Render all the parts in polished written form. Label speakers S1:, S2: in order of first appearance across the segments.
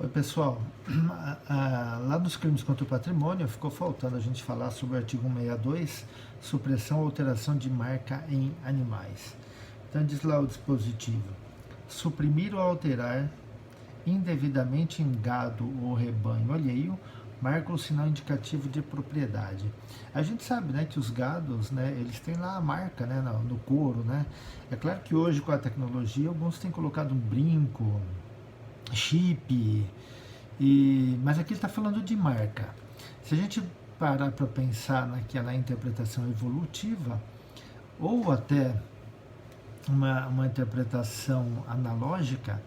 S1: Oi, pessoal. Lá nos crimes contra o patrimônio ficou faltando a gente falar sobre o artigo 162, supressão ou alteração de marca em animais. Então diz lá o dispositivo: suprimir ou alterar indevidamente em gado ou rebanho alheio, marca ou sinal indicativo de propriedade. A gente sabe, né, que os gados, né, eles têm lá a marca, né, no couro, né. É claro que hoje com a tecnologia alguns têm colocado um brinco, chip, mas aqui ele está falando de marca. Se a gente parar para pensar naquela interpretação evolutiva, ou até uma interpretação analógica,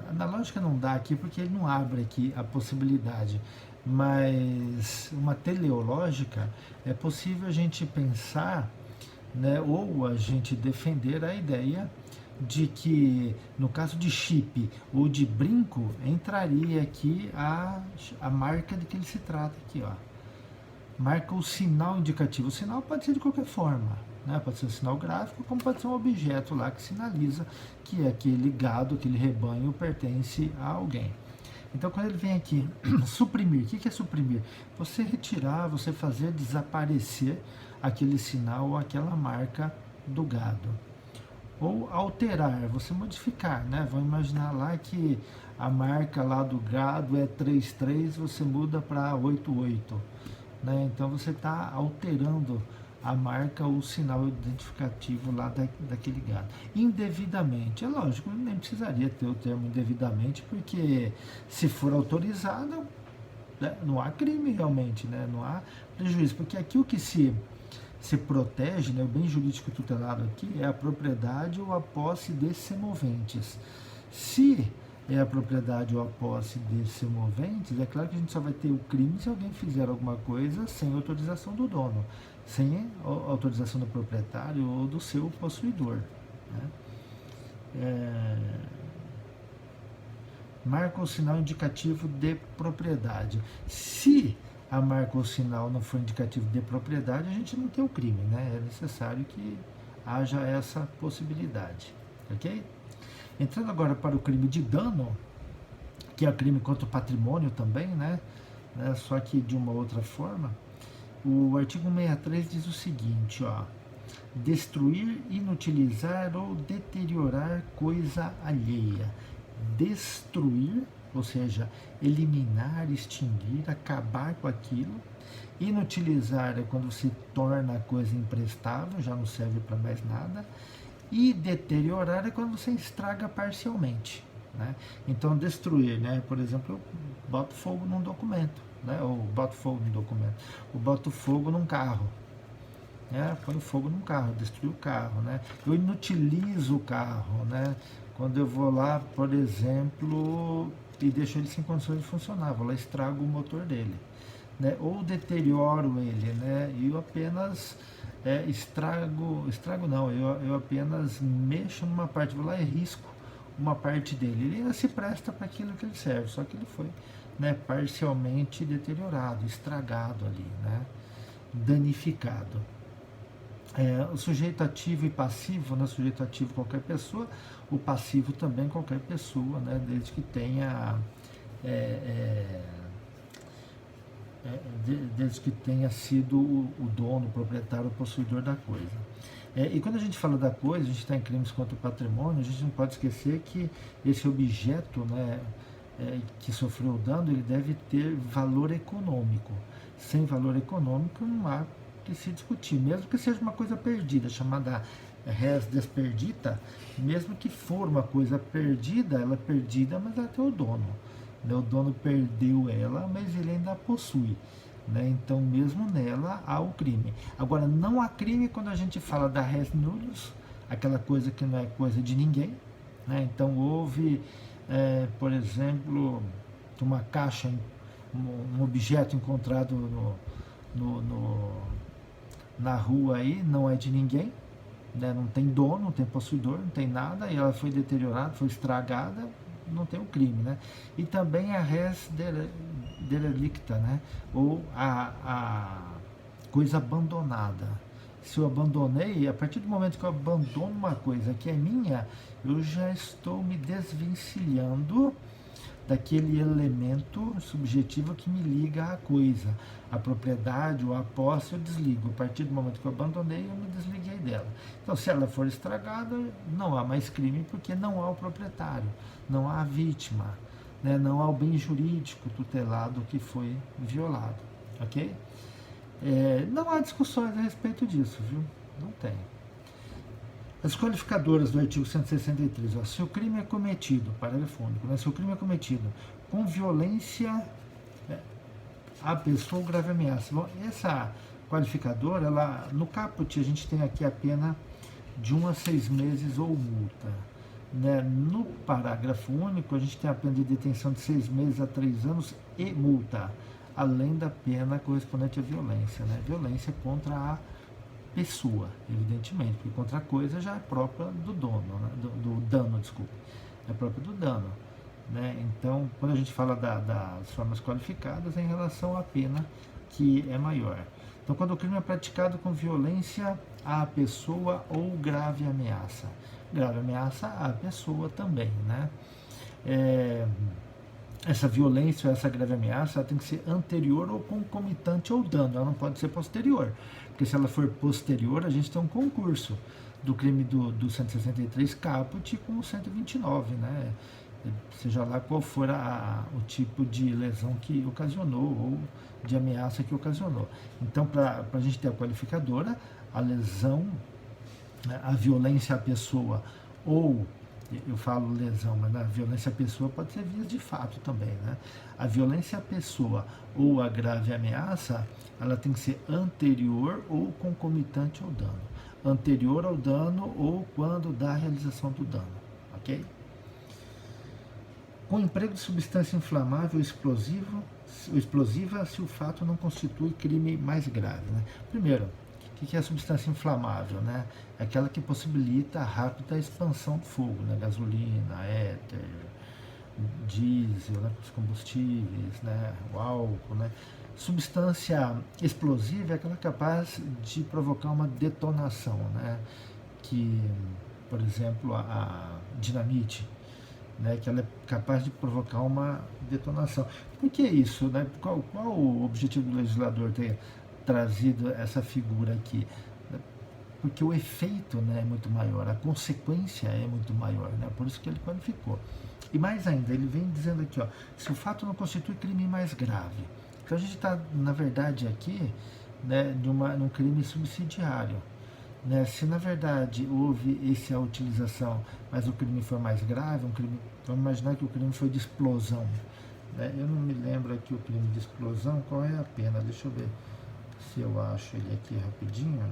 S1: analógica não dá aqui porque ele não abre aqui a possibilidade, mas uma teleológica, é possível a gente pensar, né, ou a gente defender a ideia de que, no caso de chip ou de brinco, entraria aqui a marca de que ele se trata aqui, ó. Marca o sinal indicativo. O sinal pode ser de qualquer forma, né? Pode ser um sinal gráfico, como pode ser um objeto lá que sinaliza que aquele gado, aquele rebanho pertence a alguém. Então, quando ele vem aqui, suprimir, o que é suprimir? Você retirar, você fazer desaparecer aquele sinal ou aquela marca do gado. Ou alterar, você modificar, né? Vamos imaginar lá que a marca lá do gado é 33, você muda para 88, né? Então você está alterando a marca ou o sinal identificativo lá daquele gado. Indevidamente, é lógico, nem precisaria ter o termo indevidamente, porque se for autorizado, né, não há crime realmente, né? Não há prejuízo, porque aqui o que se protege, né, o bem jurídico tutelado aqui é a propriedade ou a posse desses semoventes. Se é a propriedade ou a posse desses semoventes, é claro que a gente só vai ter o crime se alguém fizer alguma coisa sem autorização do dono, sem autorização do proprietário ou do seu possuidor, né? Marca ou sinal indicativo de propriedade. Se a marca ou sinal não for indicativo de propriedade, a gente não tem o crime, né? É necessário que haja essa possibilidade, ok? Entrando agora para o crime de dano, que é o crime contra o patrimônio também, né? Só que de uma outra forma, o artigo 163 diz o seguinte, ó: destruir, inutilizar ou deteriorar coisa alheia. Destruir, ou seja, eliminar, extinguir, acabar com aquilo. Inutilizar é quando se torna a coisa imprestável, já não serve para mais nada. E deteriorar é quando você estraga parcialmente, né? Então, destruir, né? Por exemplo, eu boto fogo num documento, né? Ou boto fogo num documento, ou boto fogo num carro, põe fogo num carro, destrui o carro, né? Eu inutilizo o carro, né? Quando eu vou lá, por exemplo, e deixo ele sem condições de funcionar, vou lá e estrago o motor dele, né? Ou deterioro ele, né? E eu apenas estrago não, eu apenas mexo numa parte, vou lá e risco uma parte dele. Ele ainda se presta para aquilo que ele serve, só que ele foi, né, parcialmente deteriorado, estragado ali, né? Danificado. O sujeito ativo e passivo, né? Sujeito ativo qualquer pessoa, o passivo também qualquer pessoa, né? Desde que tenha desde que tenha sido o dono, o proprietário, o possuidor da coisa. E quando a gente fala da coisa, a gente está em crimes contra o patrimônio, a gente não pode esquecer que esse objeto, né, que sofreu o dano, ele deve ter valor econômico. Sem valor econômico não há que se discutir, mesmo que seja uma coisa perdida, chamada res desperdita, mesmo que for uma coisa perdida, ela é perdida, mas ela tem o dono. O dono perdeu ela, mas ele ainda a possui, né? Então, mesmo nela, há o crime. Agora, não há crime quando a gente fala da res nullus, aquela coisa que não é coisa de ninguém, né? Então, houve, por exemplo, uma caixa, um objeto encontrado na rua aí, não é de ninguém, né? Não tem dono, não tem possuidor, não tem nada, e ela foi deteriorada, foi estragada, não tem o crime, né? E também a res derelicta, né? Ou a coisa abandonada. Se eu abandonei, a partir do momento que eu abandono uma coisa que é minha, eu já estou me desvencilhando daquele elemento subjetivo que me liga à coisa, a propriedade ou a posse. Eu desligo. A partir do momento que eu abandonei, eu me desliguei dela. Então, se ela for estragada, não há mais crime, porque não há o proprietário, não há a vítima, né? Não há o bem jurídico tutelado que foi violado, ok? Não há discussões a respeito disso, viu? Não tem. As qualificadoras do artigo 163, ó, se o crime é cometido, parágrafo único, né, se o crime é cometido com violência à pessoa ou grave ameaça. Bom, essa qualificadora, ela, no caput, a gente tem aqui a pena de 1 a 6 meses ou multa. Né? No parágrafo único, a gente tem a pena de detenção de 6 meses a 3 anos e multa, além da pena correspondente à violência. Né? Violência contra a pessoa, evidentemente, porque contra a coisa já é própria do dono, né? do dano, desculpa, é própria do dano. Né? Então, quando a gente fala das formas qualificadas, é em relação à pena que é maior. Então, quando o crime é praticado com violência à pessoa ou grave ameaça. Grave ameaça à pessoa também, né? Essa violência ou essa grave ameaça, ela tem que ser anterior ou concomitante ao dano, ela não pode ser posterior, porque se ela for posterior, a gente tem um concurso do crime do 163 caput com o 129, né? Seja lá qual for o tipo de lesão que ocasionou ou de ameaça que ocasionou. Então, para a gente ter a qualificadora, a lesão, né, a violência à pessoa ou, eu falo lesão, mas a violência à pessoa pode ser via de fato também, né? A violência à pessoa ou a grave ameaça, ela tem que ser anterior ou concomitante ao dano. Anterior ao dano ou quando da realização do dano, ok? Com emprego de substância inflamável ou explosiva, se o fato não constitui crime mais grave. Né? Primeiro, o que é a substância inflamável? Né? É aquela que possibilita a rápida expansão do fogo, né? Gasolina, éter, diesel, né? Os combustíveis, né? O álcool. Né? Substância explosiva é aquela capaz de provocar uma detonação, né? Que, por exemplo, a dinamite, né, que ela é capaz de provocar uma detonação. Por que isso? Né? Qual o objetivo do legislador ter trazido essa figura aqui? Porque o efeito, né, é muito maior, a consequência é muito maior, né? Por isso que ele qualificou. E mais ainda, ele vem dizendo aqui, ó, se o fato não constitui crime mais grave. Então a gente está, na verdade, aqui, né, num crime subsidiário. Né, se na verdade houve essa utilização, mas o crime foi mais grave, vamos imaginar que o crime foi de explosão. Né, eu não me lembro aqui o crime de explosão, qual é a pena? Deixa eu ver se eu acho ele aqui rapidinho.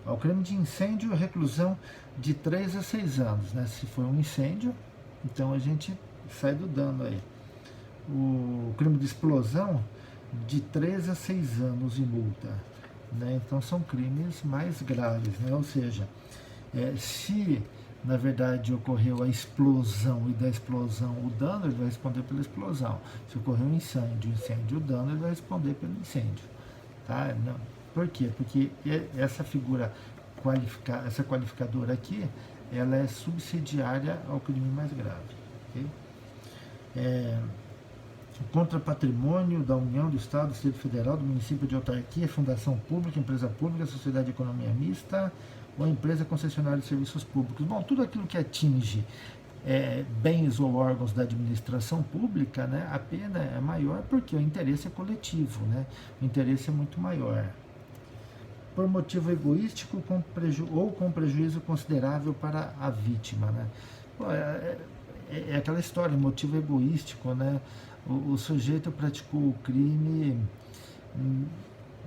S1: O crime de incêndio, reclusão de 3 a 6 anos. Né, se foi um incêndio, então a gente sai do dano aí. O crime de explosão, de 3 a 6 anos e multa. Né? Então são crimes mais graves. Né? Ou seja, se na verdade ocorreu a explosão e da explosão o dano, ele vai responder pela explosão. Se ocorreu um incêndio, o dano, ele vai responder pelo incêndio. Tá? Não. Por quê? Porque essa figura essa qualificadora aqui, ela é subsidiária ao crime mais grave. Okay? Contra patrimônio da União, do Estado, do Distrito Federal, do município, de autarquia, fundação pública, empresa pública, sociedade de economia mista ou empresa concessionária de serviços públicos. Bom, tudo aquilo que atinge bens ou órgãos da administração pública, né, a pena é maior porque o interesse é coletivo, né, o interesse é muito maior. Por motivo egoístico ou com prejuízo considerável para a vítima. Né? Pô, é aquela história, motivo egoístico, né? O sujeito praticou o crime,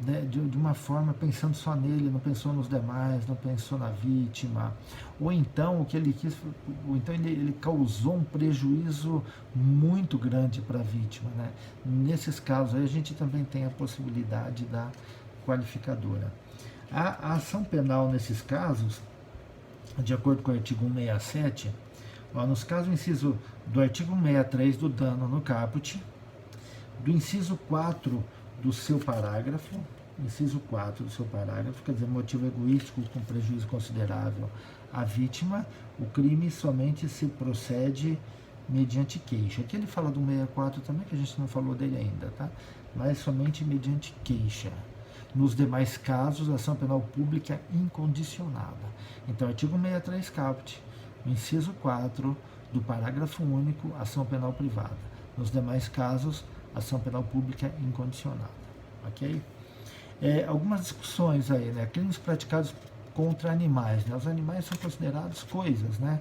S1: né, de uma forma pensando só nele, não pensou nos demais, não pensou na vítima, ou então o que ele quis, ou então ele causou um prejuízo muito grande para a vítima. Né? Nesses casos aí a gente também tem a possibilidade da qualificadora. A ação penal nesses casos, de acordo com o artigo 167, nos casos do inciso do artigo 163 do dano no caput, do inciso 4 do seu parágrafo, inciso 4 do seu parágrafo, quer dizer, motivo egoístico com prejuízo considerável à vítima, o crime somente se procede mediante queixa. Aqui ele fala do 64 também, que a gente não falou dele ainda, tá? Mas somente mediante queixa. Nos demais casos, ação penal pública incondicionada. Então, artigo 63 caput, inciso 4 do parágrafo único, ação penal privada. Nos demais casos, ação penal pública incondicionada. Ok? Algumas discussões aí, né? Crimes praticados contra animais, né? Os animais são considerados coisas, né?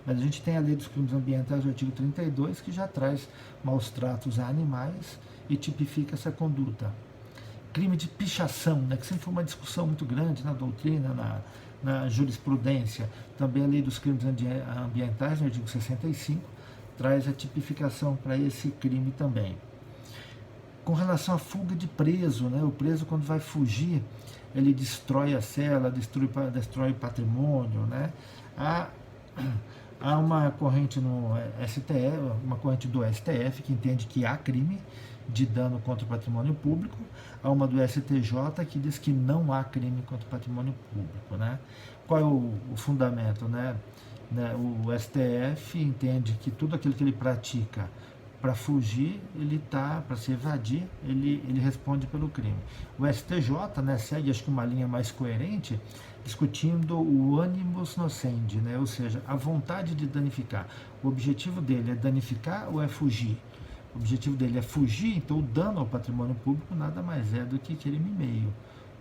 S1: Mas a gente tem a lei dos crimes ambientais, o artigo 32, que já traz maus tratos a animais e tipifica essa conduta. Crime de pichação, né? Que sempre foi uma discussão muito grande na doutrina, na jurisprudência. Também a lei dos crimes ambientais, no artigo 65, traz a tipificação para esse crime também. Com relação à fuga de preso, né? O preso, quando vai fugir, ele destrói a cela, destrói o patrimônio, né? Há uma corrente no STF, uma corrente do STF que entende que há crime de dano contra o patrimônio público, há uma do STJ que diz que não há crime contra o patrimônio público, né? Qual é o fundamento, né? O STF entende que tudo aquilo que ele pratica para fugir, para se evadir, ele responde pelo crime. O STJ, né, segue, acho que uma linha mais coerente, discutindo o animus nocendi, né, ou seja, a vontade de danificar. O objetivo dele é danificar ou é fugir? O objetivo dele é fugir, então o dano ao patrimônio público nada mais é do que crime meio.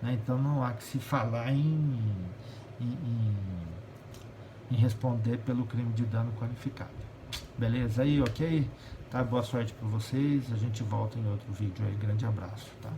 S1: Né? Então não há que se falar em responder pelo crime de dano qualificado. Beleza aí, ok? Tá? Boa sorte para vocês, a gente volta em outro vídeo aí. Grande abraço, tá?